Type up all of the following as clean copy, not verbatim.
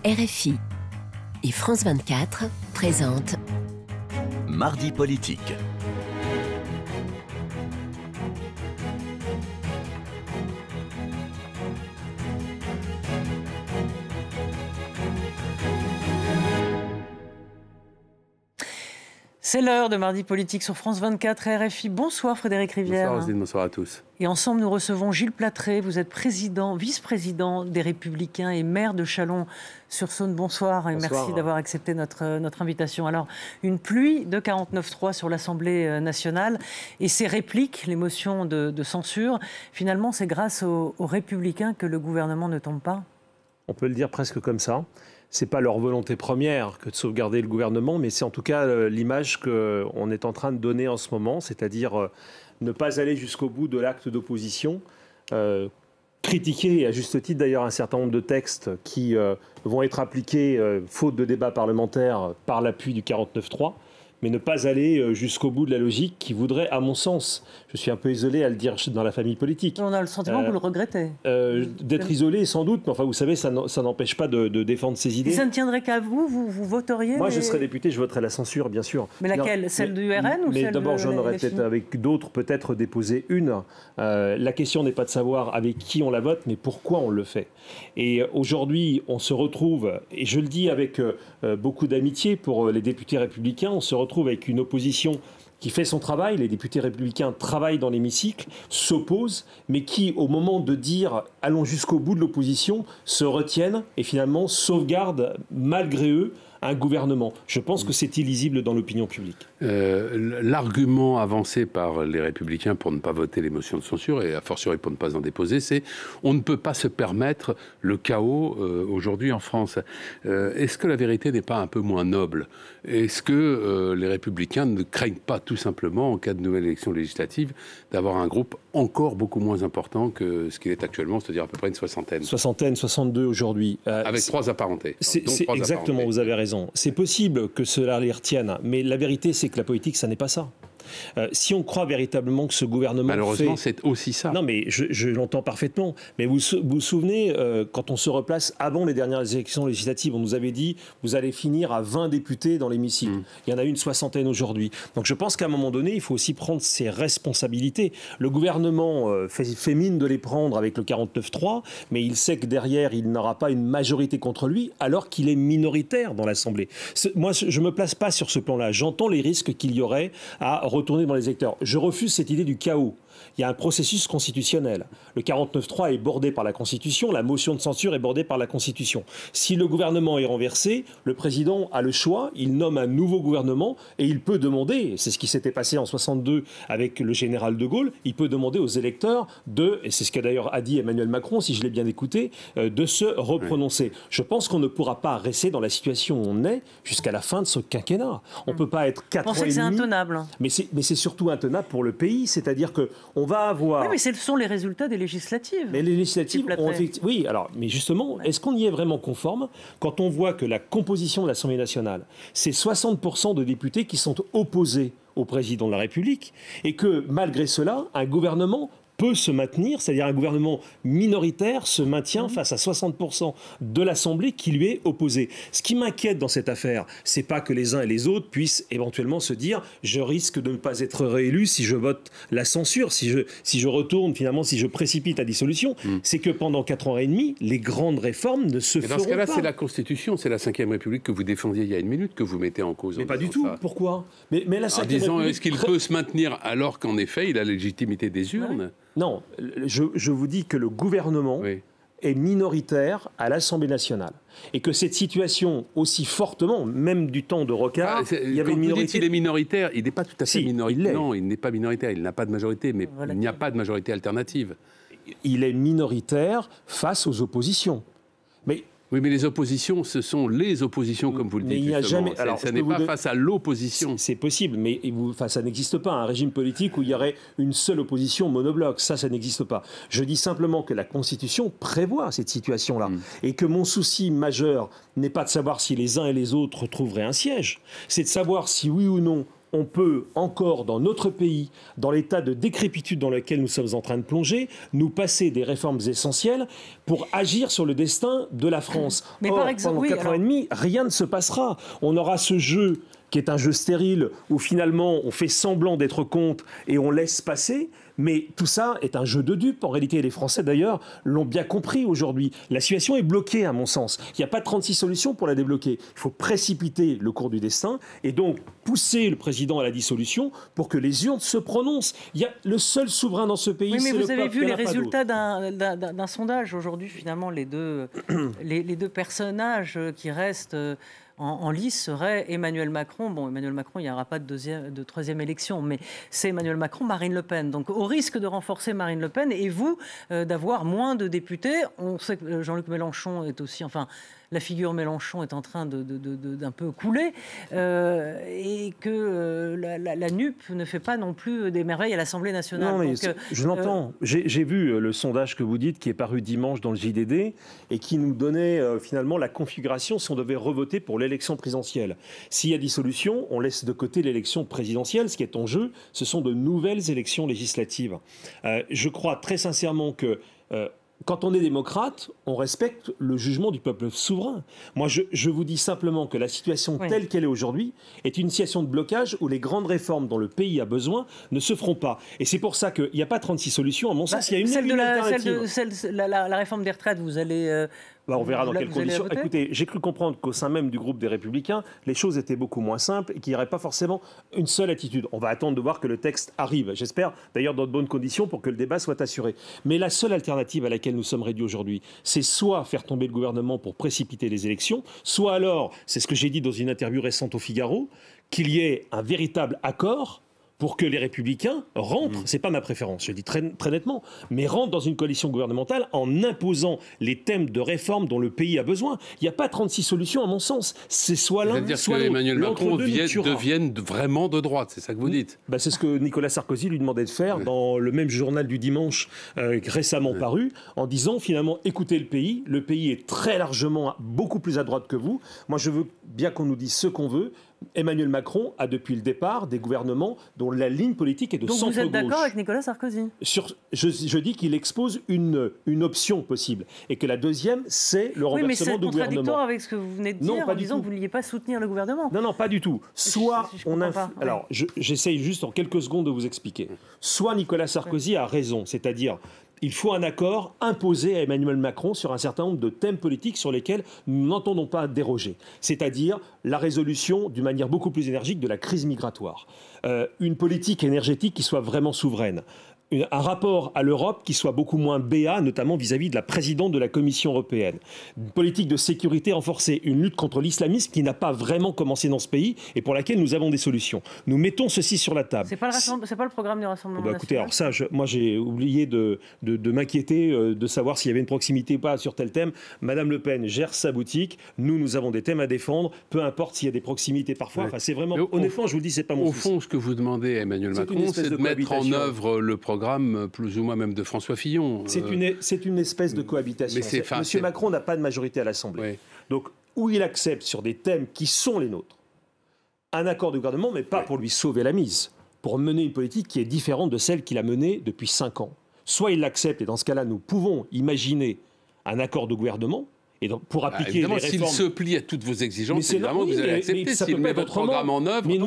RFI et France 24 présentent Mardi politique. C'est l'heure de Mardi politique sur France 24 et RFI. Bonsoir Frédéric Rivière. Bonsoir Roselyne, bonsoir à tous. Et ensemble nous recevons Gilles Platré. Vous êtes président, vice-président des Républicains et maire de Chalon-sur-Saône. Bonsoir et merci d'avoir accepté notre invitation. Alors, une pluie de 49.3 sur l'Assemblée nationale et ces répliques, les motions de censure, finalement c'est grâce aux Républicains que le gouvernement ne tombe pas? On peut le dire presque comme ça. Ce n'est pas leur volonté première que de sauvegarder le gouvernement, mais c'est en tout cas l'image qu'on est en train de donner en ce moment, c'est-à-dire ne pas aller jusqu'au bout de l'acte d'opposition, critiquer, et à juste titre d'ailleurs, un certain nombre de textes qui vont être appliqués, faute de débat parlementaire, par l'appui du 49.3, mais ne pas aller jusqu'au bout de la logique qui voudrait, à mon sens, je suis un peu isolé à le dire dans la famille politique. On a le sentiment que vous le regrettez. D'être isolé, sans doute, mais enfin, vous savez, ça n'empêche pas de défendre ses idées. Et ça ne tiendrait qu'à vous, vous voteriez? Moi, je serais député, je voterais la censure, bien sûr. Mais laquelle? Celle du RN ou celle Mais d'abord, j'en aurais peut-être, avec d'autres, peut-être déposé une. La question n'est pas de savoir avec qui on la vote, mais pourquoi on le fait. Et aujourd'hui, on se retrouve, et je le dis avec beaucoup d'amitié pour les députés républicains, on se retrouve avec une opposition qui fait son travail, les députés républicains travaillent dans l'hémicycle, s'opposent, mais qui, au moment de dire « allons jusqu'au bout de l'opposition », se retiennent et finalement sauvegardent, malgré eux, un gouvernement. Je pense que c'est illisible dans l'opinion publique. L'argument avancé par les Républicains pour ne pas voter les motions de censure, et a fortiori pour ne pas en déposer, c'est on ne peut pas se permettre le chaos aujourd'hui en France. Est-ce que la vérité n'est pas un peu moins noble? Est-ce que les Républicains ne craignent pas tout simplement, en cas de nouvelle élection législative, d'avoir un groupe encore beaucoup moins important que ce qu'il est actuellement, c'est-à-dire à peu près une soixantaine? 62 aujourd'hui. Avec 3 apparentés. Exactement, vous avez raison. C'est possible que cela les retienne, mais la vérité, c'est que la politique, ça n'est pas ça. Si on croit véritablement que ce gouvernement malheureusement, c'est aussi ça. Non, mais je l'entends parfaitement. Mais vous vous souvenez, quand on se replace avant les dernières élections législatives, on nous avait dit vous allez finir à 20 députés dans l'hémicycle. Il y en a une soixantaine aujourd'hui. Donc je pense qu'à un moment donné, il faut aussi prendre ses responsabilités. Le gouvernement fait mine de les prendre avec le 49.3, mais il sait que derrière, il n'aura pas une majorité contre lui, alors qu'il est minoritaire dans l'Assemblée. Moi, je ne me place pas sur ce plan-là. J'entends les risques qu'il y aurait à retourner dans les électeurs. Je refuse cette idée du chaos. Il y a un processus constitutionnel. Le 49.3 est bordé par la Constitution, la motion de censure est bordée par la Constitution. Si le gouvernement est renversé, le président a le choix, il nomme un nouveau gouvernement et il peut demander, c'est ce qui s'était passé en 62 avec le général de Gaulle, il peut demander aux électeurs et c'est ce qu'a d'ailleurs a dit Emmanuel Macron, si je l'ai bien écouté, de se reprononcer. Je pense qu'on ne pourra pas rester dans la situation où on est jusqu'à la fin de ce quinquennat. On ne peut pas être 4 ans et demi. On sait que c'est intenable. Mais c'est surtout intenable pour le pays, c'est-à-dire que on va avoir... Oui, mais ce sont les résultats des législatives. Mais les législatives ont effectivement... Oui, alors, mais justement, est-ce qu'on y est vraiment conforme quand on voit que la composition de l'Assemblée nationale, c'est 60% de députés qui sont opposés au président de la République et que, malgré cela, un gouvernement peut se maintenir, c'est-à-dire un gouvernement minoritaire se maintient face à 60% de l'Assemblée qui lui est opposée. Ce qui m'inquiète dans cette affaire, c'est pas que les uns et les autres puissent éventuellement se dire je risque de ne pas être réélu si je vote la censure, si je retourne finalement, si je précipite la dissolution. C'est que pendant 4 ans et demi, les grandes réformes ne se feront pas. Dans ce cas-là, c'est la Constitution, c'est la 5e République que vous défendiez il y a une minute que vous mettez en cause. Mais pas du tout. Pourquoi? Mais la 5e en disant République... est-ce qu'il peut se maintenir alors qu'en effet, il a la légitimité des urnes? Non, je vous dis que le gouvernement est minoritaire à l'Assemblée nationale. Et que cette situation, aussi fortement, même du temps de Rocard, il y avait une minorité... Vous dites qu'il est minoritaire, il n'est pas tout à fait minoritaire. Non, il n'est pas minoritaire, il n'a pas de majorité, mais il n'y a pas de majorité alternative. Il est minoritaire face aux oppositions. Oui, mais les oppositions, ce sont les oppositions, comme vous le dites. Ça n'est pas face à l'opposition. C'est possible, mais ça n'existe pas. Un régime politique où il y aurait une seule opposition monobloc, ça n'existe pas. Je dis simplement que la Constitution prévoit cette situation-là. Et que mon souci majeur n'est pas de savoir si les uns et les autres trouveraient un siège. C'est de savoir si oui ou non on peut encore, dans notre pays, dans l'état de décrépitude dans lequel nous sommes en train de plonger, nous passer des réformes essentielles pour agir sur le destin de la France. Mais Or, par exemple, pendant 4 ans et demi, rien ne se passera. On aura ce jeu qui est un jeu stérile, où finalement on fait semblant d'être contre et on laisse passer. Mais tout ça est un jeu de dupes. En réalité, les Français, d'ailleurs, l'ont bien compris aujourd'hui. La situation est bloquée, à mon sens. Il n'y a pas 36 solutions pour la débloquer. Il faut précipiter le cours du destin et donc pousser le président à la dissolution pour que les urnes se prononcent. Il y a le seul souverain dans ce pays, c'est le peuple. Vous avez vu il y les en a pas résultats d'un sondage aujourd'hui. Finalement, les deux personnages qui restent en lice serait Emmanuel Macron. Bon, Emmanuel Macron, il n'y aura pas de troisième élection, mais c'est Emmanuel Macron, Marine Le Pen. Donc, au risque de renforcer Marine Le Pen, et vous, d'avoir moins de députés, on sait que Jean-Luc Mélenchon est aussi... Enfin, la figure Mélenchon est en train d'un peu couler et que la NUP ne fait pas non plus des merveilles à l'Assemblée nationale. Non, mais donc, je l'entends. J'ai vu le sondage que vous dites qui est paru dimanche dans le JDD et qui nous donnait finalement la configuration si on devait revoter pour l'élection présidentielle. S'il y a dissolution, on laisse de côté l'élection présidentielle. Ce qui est en jeu, ce sont de nouvelles élections législatives. Je crois très sincèrement que... quand on est démocrate, on respecte le jugement du peuple souverain. Moi, je vous dis simplement que la situation telle qu'elle est aujourd'hui est une situation de blocage où les grandes réformes dont le pays a besoin ne se feront pas. Et c'est pour ça qu'il n'y a pas 36 solutions. À mon sens, il y a une alternative. La réforme des retraites, vous allez... on verra dans quelles conditions. Écoutez, j'ai cru comprendre qu'au sein même du groupe des Républicains, les choses étaient beaucoup moins simples et qu'il n'y aurait pas forcément une seule attitude. On va attendre de voir que le texte arrive. J'espère d'ailleurs dans de bonnes conditions pour que le débat soit assuré. Mais la seule alternative à laquelle nous sommes réduits aujourd'hui, c'est soit faire tomber le gouvernement pour précipiter les élections, soit alors, c'est ce que j'ai dit dans une interview récente au Figaro, qu'il y ait un véritable accord pour que les Républicains rentrent, c'est pas ma préférence, je dis très nettement, mais rentrent dans une coalition gouvernementale en imposant les thèmes de réforme dont le pays a besoin. Il n'y a pas 36 solutions à mon sens. C'est soit l'un, soit l'autre. C'est-à-dire qu'Emmanuel Macron devienne vraiment de droite, c'est ça que vous dites? C'est ce que Nicolas Sarkozy lui demandait de faire dans le même journal du dimanche récemment paru, en disant finalement écoutez le pays est très largement beaucoup plus à droite que vous. Moi je veux bien qu'on nous dise ce qu'on veut. Emmanuel Macron a depuis le départ des gouvernements dont la ligne politique est de centre-gauche. Donc vous êtes d'accord avec Nicolas Sarkozy? Je dis qu'il expose une option possible et que la deuxième, c'est le renversement du gouvernement. Oui, mais c'est contradictoire avec ce que vous venez de dire en disant que vous ne vouliez pas soutenir le gouvernement. Non, pas du tout. Soit Alors, j'essaye juste en quelques secondes de vous expliquer. Soit Nicolas Sarkozy a raison, c'est-à-dire... il faut un accord imposé à Emmanuel Macron sur un certain nombre de thèmes politiques sur lesquels nous n'entendons pas déroger. C'est-à-dire la résolution, d'une manière beaucoup plus énergique, de la crise migratoire. Une politique énergétique qui soit vraiment souveraine. Un rapport à l'Europe qui soit beaucoup moins béat, notamment vis-à-vis de la présidente de la Commission européenne. Une politique de sécurité renforcée, une lutte contre l'islamisme qui n'a pas vraiment commencé dans ce pays et pour laquelle nous avons des solutions. Nous mettons ceci sur la table. C'est pas le programme du Rassemblement national. Écoutez, alors ça, moi j'ai oublié de m'inquiéter de savoir s'il y avait une proximité ou pas sur tel thème. Madame Le Pen gère sa boutique. Nous avons des thèmes à défendre, peu importe s'il y a des proximités parfois. Enfin, c'est vraiment, honnêtement, je vous le dis, c'est pas mon souci. Au fond, ce que vous demandez à Emmanuel Macron, c'est de mettre en œuvre le programme plus ou moins même de François Fillon. C'est une espèce de cohabitation. Monsieur Macron n'a pas de majorité à l'Assemblée. Oui. Donc, où il accepte sur des thèmes qui sont les nôtres un accord de gouvernement, mais pas pour lui sauver la mise, pour mener une politique qui est différente de celle qu'il a menée depuis 5 ans. Soit il l'accepte, et dans ce cas-là, nous pouvons imaginer un accord de gouvernement, et donc pour appliquer les réformes... S'il se plie à toutes vos exigences, évidemment, vous allez accepter. S'il met votre programme en œuvre... Mais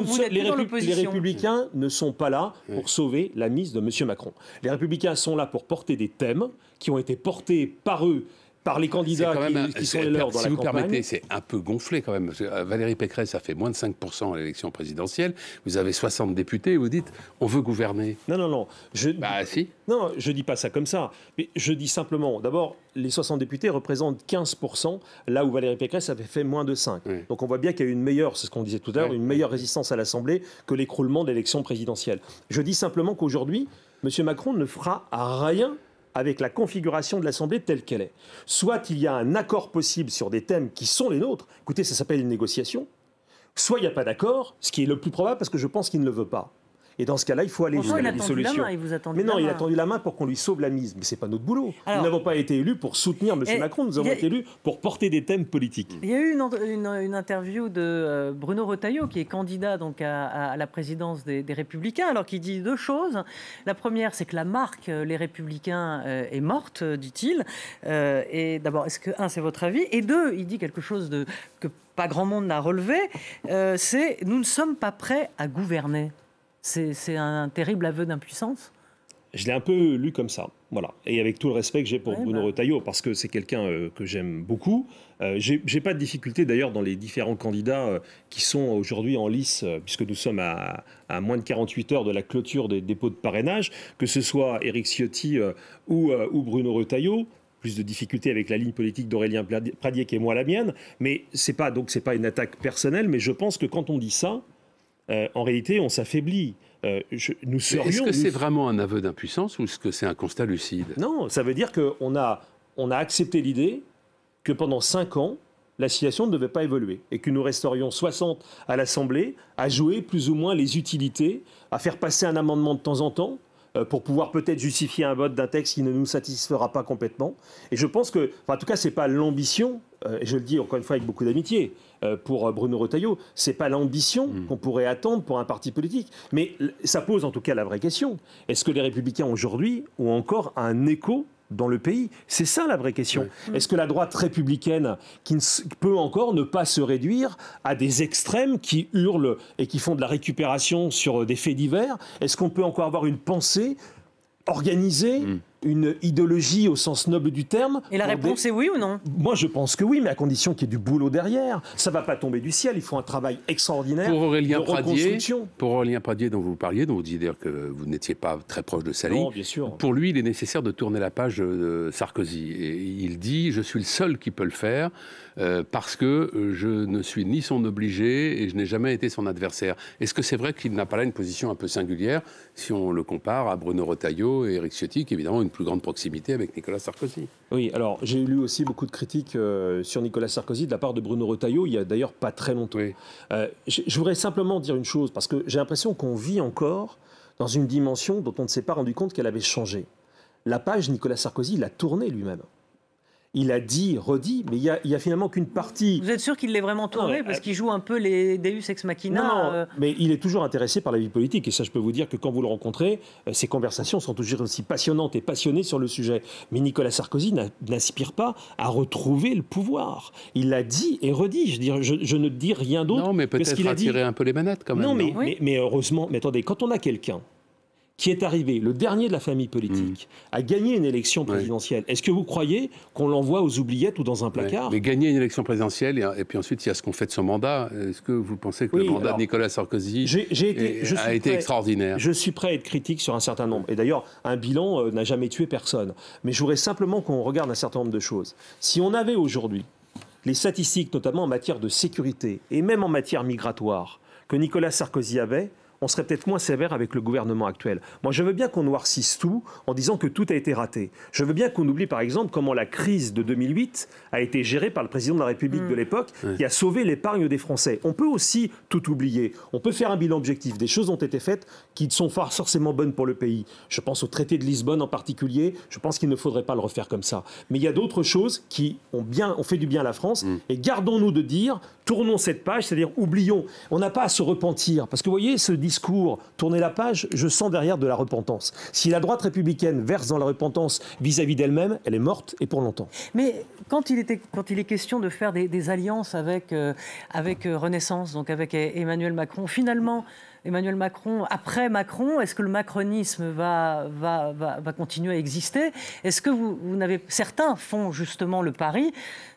les Républicains ne sont pas là pour sauver la mise de M. Macron. Les Républicains sont là pour porter des thèmes qui ont été portés par eux, par les candidats qui sont les leurs dans la campagne. Si vous permettez, c'est un peu gonflé quand même. Parce que Valérie Pécresse a fait moins de 5% à l'élection présidentielle. Vous avez 60 députés et vous dites on veut gouverner. Non. Si. Non, je ne dis pas ça comme ça. Mais je dis simplement, d'abord, les 60 députés représentent 15%, là où Valérie Pécresse avait fait moins de 5%. Oui. Donc on voit bien qu'il y a eu une meilleure, c'est ce qu'on disait tout à l'heure, une meilleure résistance à l'Assemblée que l'écroulement de l'élection présidentielle. Je dis simplement qu'aujourd'hui, M. Macron ne fera rien avec la configuration de l'Assemblée telle qu'elle est. Soit il y a un accord possible sur des thèmes qui sont les nôtres, écoutez, ça s'appelle une négociation, soit il n'y a pas d'accord, ce qui est le plus probable parce que je pense qu'il ne le veut pas. Et dans ce cas-là, il faut aller Bonsoir, vers des solutions. Mais non, il a tendu la main pour qu'on lui sauve la mise. Mais ce n'est pas notre boulot. Alors, nous n'avons pas été élus pour soutenir M. Macron, nous avons été élus pour porter des thèmes politiques. Il y a eu une interview de Bruno Retailleau, qui est candidat donc, à la présidence des Républicains, alors qu'il dit 2 choses. La première, c'est que la marque Les Républicains est morte, dit-il. Et d'abord, est-ce que, c'est votre avis? Et 2, il dit quelque chose que pas grand monde n'a relevé, c'est « nous ne sommes pas prêts à gouverner ». C'est un terrible aveu d'impuissance. Je l'ai un peu lu comme ça, voilà. Et avec tout le respect que j'ai pour Bruno Retailleau, parce que c'est quelqu'un que j'aime beaucoup. J'ai pas de difficulté d'ailleurs dans les différents candidats qui sont aujourd'hui en lice, puisque nous sommes à moins de 48 heures de la clôture des dépôts de parrainage, que ce soit Éric Ciotti ou Bruno Retailleau. Plus de difficultés avec la ligne politique d'Aurélien Pradié qui est moi la mienne, mais c'est pas une attaque personnelle, mais je pense que quand on dit ça, en réalité, on s'affaiblit. Est-ce que c'est vraiment un aveu d'impuissance ou est-ce que c'est un constat lucide? Non, ça veut dire qu'on a accepté l'idée que pendant 5 ans, la situation ne devait pas évoluer et que nous resterions 60 à l'Assemblée à jouer plus ou moins les utilités, à faire passer un amendement de temps en temps, pour pouvoir peut-être justifier un vote d'un texte qui ne nous satisfera pas complètement. Et je pense que, en tout cas, ce n'est pas l'ambition, et je le dis encore une fois avec beaucoup d'amitié, pour Bruno Retailleau, ce n'est pas l'ambition qu'on pourrait attendre pour un parti politique. Mais ça pose en tout cas la vraie question. Est-ce que les Républicains aujourd'hui ont encore un écho dans le pays? C'est ça la vraie question. Oui. Est-ce que la droite républicaine qui peut encore ne pas se réduire à des extrêmes qui hurlent et qui font de la récupération sur des faits divers? Est-ce qu'on peut encore avoir une pensée organisée, une idéologie au sens noble du terme? Et la réponse est oui ou non? Moi, je pense que oui, mais à condition qu'il y ait du boulot derrière. Ça ne va pas tomber du ciel, il faut un travail extraordinaire pour Aurélien de reconstruction. Pour Aurélien Pradié, dont vous parliez, dont vous disiez d'ailleurs que vous n'étiez pas très proche de sa ligne. Non, bien sûr. Pour lui, il est nécessaire de tourner la page de Sarkozy. Et il dit « Je suis le seul qui peut le faire parce que je ne suis ni son obligé et je n'ai jamais été son adversaire ». Est-ce que c'est vrai qu'il n'a pas là une position un peu singulière si on le compare à Bruno Retailleau et Éric Ciotti, qui évidemment une plus grande proximité avec Nicolas Sarkozy? Oui, alors j'ai lu aussi beaucoup de critiques sur Nicolas Sarkozy de la part de Bruno Retailleau, il y a d'ailleurs pas très longtemps. Oui. Je voudrais simplement dire une chose, parce que j'ai l'impression qu'on vit encore dans une dimension dont on ne s'est pas rendu compte qu'elle avait changé. La page Nicolas Sarkozy l'a tournée lui-même. Il a dit, redit, mais il y a finalement qu'une partie. Vous êtes sûr qu'il l'ait vraiment tourné? Parce qu'il joue un peu les Deus ex machina. Non, mais il est toujours intéressé par la vie politique. Et ça, je peux vous dire que quand vous le rencontrez, ces conversations sont toujours aussi passionnantes et passionnées sur le sujet. Mais Nicolas Sarkozy n'aspire pas à retrouver le pouvoir. Il l'a dit et redit. Je ne dis rien d'autre. Non, mais peut-être attirer un peu les manettes quand même. Non, mais heureusement, mais attendez, quand on a quelqu'un qui est arrivé, le dernier de la famille politique, à gagner une élection présidentielle. Est-ce que vous croyez qu'on l'envoie aux oubliettes ou dans un placard? Mais gagner une élection présidentielle, et puis ensuite, il y a ce qu'on fait de son mandat. Est-ce que vous pensez que le mandat de Nicolas Sarkozy a été extraordinaire? Je suis prêt à être critique sur un certain nombre. Et d'ailleurs, un bilan n'a jamais tué personne. Mais je voudrais simplement qu'on regarde un certain nombre de choses. Si on avait aujourd'hui les statistiques, notamment en matière de sécurité, et même en matière migratoire, que Nicolas Sarkozy avait, on serait peut-être moins sévère avec le gouvernement actuel. Moi, je veux bien qu'on noircisse tout en disant que tout a été raté. Je veux bien qu'on oublie, par exemple, comment la crise de 2008 a été gérée par le président de la République de l'époque, qui a sauvé l'épargne des Français. On peut aussi tout oublier. On peut faire un bilan objectif. Des choses ont été faites qui ne sont pas forcément bonnes pour le pays. Je pense au traité de Lisbonne en particulier. Je pense qu'il ne faudrait pas le refaire comme ça. Mais il y a d'autres choses qui ont fait du bien à la France. Et gardons-nous de dire, tournons cette page, c'est-à-dire oublions. On n'a pas à se repentir. Parce que vous voyez, ce discours, tourner la page, je sens derrière de la repentance. Si la droite républicaine verse dans la repentance vis-à-vis d'elle-même, elle est morte et pour longtemps. Mais quand il est question de faire des alliances avec Renaissance, donc avec Emmanuel Macron, finalement, Emmanuel Macron, après Macron, est-ce que le macronisme va continuer à exister? Est-ce que certains font justement le pari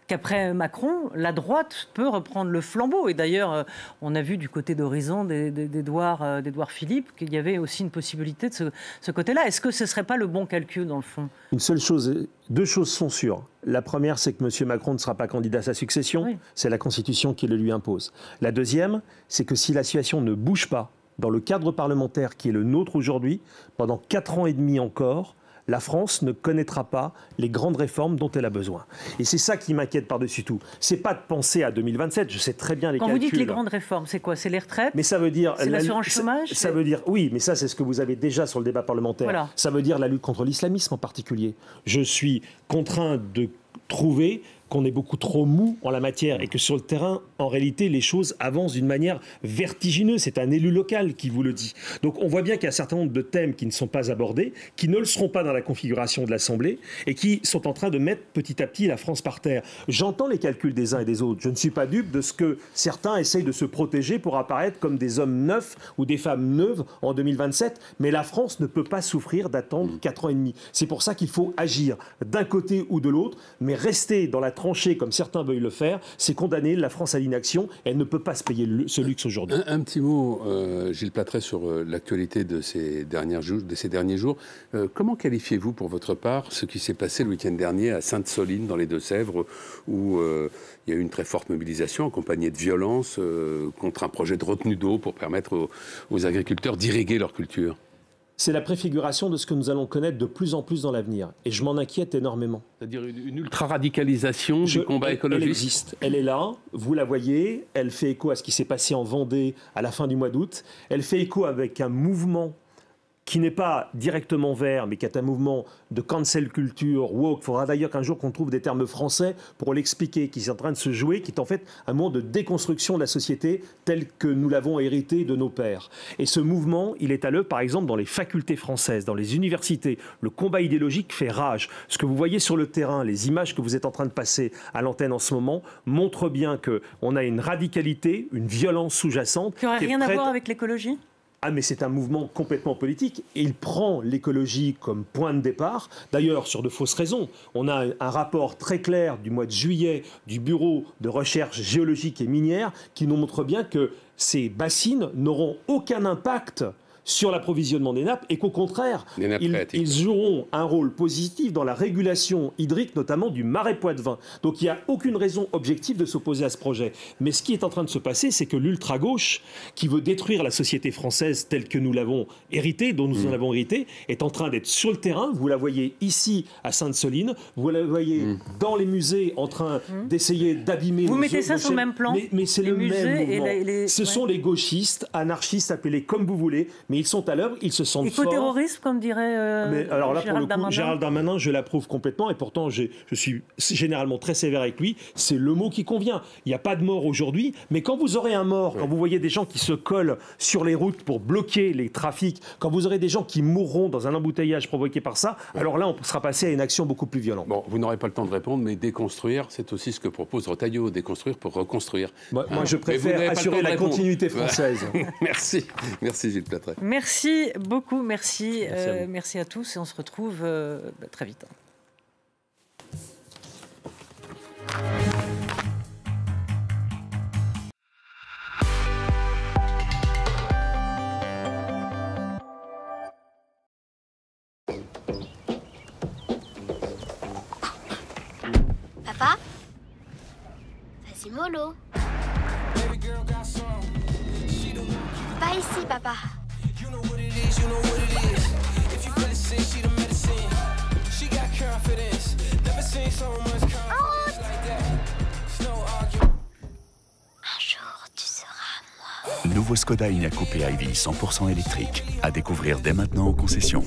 qu'après Macron, la droite peut reprendre le flambeau? Et d'ailleurs, on a vu du côté d'Horizon d'Édouard Philippe qu'il y avait aussi une possibilité de ce côté-là. Est-ce que ce ne serait pas le bon calcul, dans le fond? Deux choses sont sûres. La première, c'est que M. Macron ne sera pas candidat à sa succession. Oui. C'est la Constitution qui le lui impose. La deuxième, c'est que si la situation ne bouge pas dans le cadre parlementaire qui est le nôtre aujourd'hui, pendant 4 ans et demi encore, la France ne connaîtra pas les grandes réformes dont elle a besoin. Et c'est ça qui m'inquiète par-dessus tout. C'est pas de penser à 2027, je sais très bien les calculs. Quand vous dites les grandes réformes, c'est quoi? C'est les retraites? Mais ça veut dire... C'est l'assurance chômage? Ça veut dire... Oui, mais ça c'est ce que vous avez déjà sur le débat parlementaire. Voilà. Ça veut dire la lutte contre l'islamisme en particulier. Je suis contraint de trouver qu'on est beaucoup trop mou en la matière et que sur le terrain, en réalité, les choses avancent d'une manière vertigineuse. C'est un élu local qui vous le dit. Donc on voit bien qu'il y a un certain nombre de thèmes qui ne sont pas abordés, qui ne le seront pas dans la configuration de l'Assemblée et qui sont en train de mettre petit à petit la France par terre. J'entends les calculs des uns et des autres. Je ne suis pas dupe de ce que certains essayent de se protéger pour apparaître comme des hommes neufs ou des femmes neuves en 2027. Mais la France ne peut pas souffrir d'attendre 4 ans et demi. C'est pour ça qu'il faut agir d'un côté ou de l'autre, mais rester dans la trancher comme certains veulent le faire, c'est condamner la France à l'inaction. Elle ne peut pas se payer ce luxe aujourd'hui. Un petit mot, Gilles Plattret, sur l'actualité de ces derniers jours. Comment qualifiez-vous pour votre part ce qui s'est passé le week-end dernier à Sainte-Soline, dans les Deux-Sèvres, où il y a eu une très forte mobilisation accompagnée de violence contre un projet de retenue d'eau pour permettre aux agriculteurs d'irriguer leur culture? C'est la préfiguration de ce que nous allons connaître de plus en plus dans l'avenir. Et je m'en inquiète énormément. C'est-à-dire une ultra-radicalisation du combat écologiste? Elle existe. Elle est là. Vous la voyez. Elle fait écho à ce qui s'est passé en Vendée à la fin du mois d'août. Elle fait écho avec un mouvement qui n'est pas directement vert, mais qui est un mouvement de cancel culture, woke. Il faudra d'ailleurs qu'un jour qu'on trouve des termes français pour l'expliquer, qui est en train de se jouer, qui est en fait un moment de déconstruction de la société telle que nous l'avons hérité de nos pères. Et ce mouvement, il est à l'œuvre, par exemple, dans les facultés françaises, dans les universités. Le combat idéologique fait rage. Ce que vous voyez sur le terrain, les images que vous êtes en train de passer à l'antenne en ce moment, montrent bien qu'on a une radicalité, une violence sous-jacente. Qui n'aurait rien à voir avec l'écologie ? Ah, mais c'est un mouvement complètement politique et il prend l'écologie comme point de départ, d'ailleurs sur de fausses raisons. On a un rapport très clair du mois de juillet du Bureau de recherche géologique et minière qui nous montre bien que ces bassines n'auront aucun impact sur l'approvisionnement des nappes et qu'au contraire, ils joueront un rôle positif dans la régulation hydrique, notamment du marais Poitevin. Donc il n'y a aucune raison objective de s'opposer à ce projet. Mais ce qui est en train de se passer, c'est que l'ultra-gauche, qui veut détruire la société française telle que nous l'avons héritée, dont nous en avons hérité, est en train d'être sur le terrain. Vous la voyez ici à Sainte-Soline, vous la voyez dans les musées en train d'essayer d'abîmer... Vous mettez ça sur le même plan? Mais c'est le même mouvement. Ce sont les gauchistes, anarchistes, appelez-les comme vous voulez, mais ils sont à l'œuvre, ils se sentent forts. Éco-terrorisme, comme dirait mais alors là, Gérald Darmanin. Gérald Darmanin, je l'approuve complètement, et pourtant je suis généralement très sévère avec lui. C'est le mot qui convient. Il n'y a pas de mort aujourd'hui, mais quand vous aurez un mort, quand vous voyez des gens qui se collent sur les routes pour bloquer les trafics, quand vous aurez des gens qui mourront dans un embouteillage provoqué par ça, alors là, on sera passé à une action beaucoup plus violente. Bon, vous n'aurez pas le temps de répondre, mais déconstruire, c'est aussi ce que propose Retailleau, déconstruire pour reconstruire. Moi, je préfère assurer la continuité française. Merci. Merci Gilles Plattret. Merci beaucoup, merci à tous et on se retrouve très vite. Papa? Vas-y mollo. Pas ici, papa. Un jour, tu seras moi. Nouveau Skoda Enyaq Coupé Ivy 100% électrique. À découvrir dès maintenant en concession.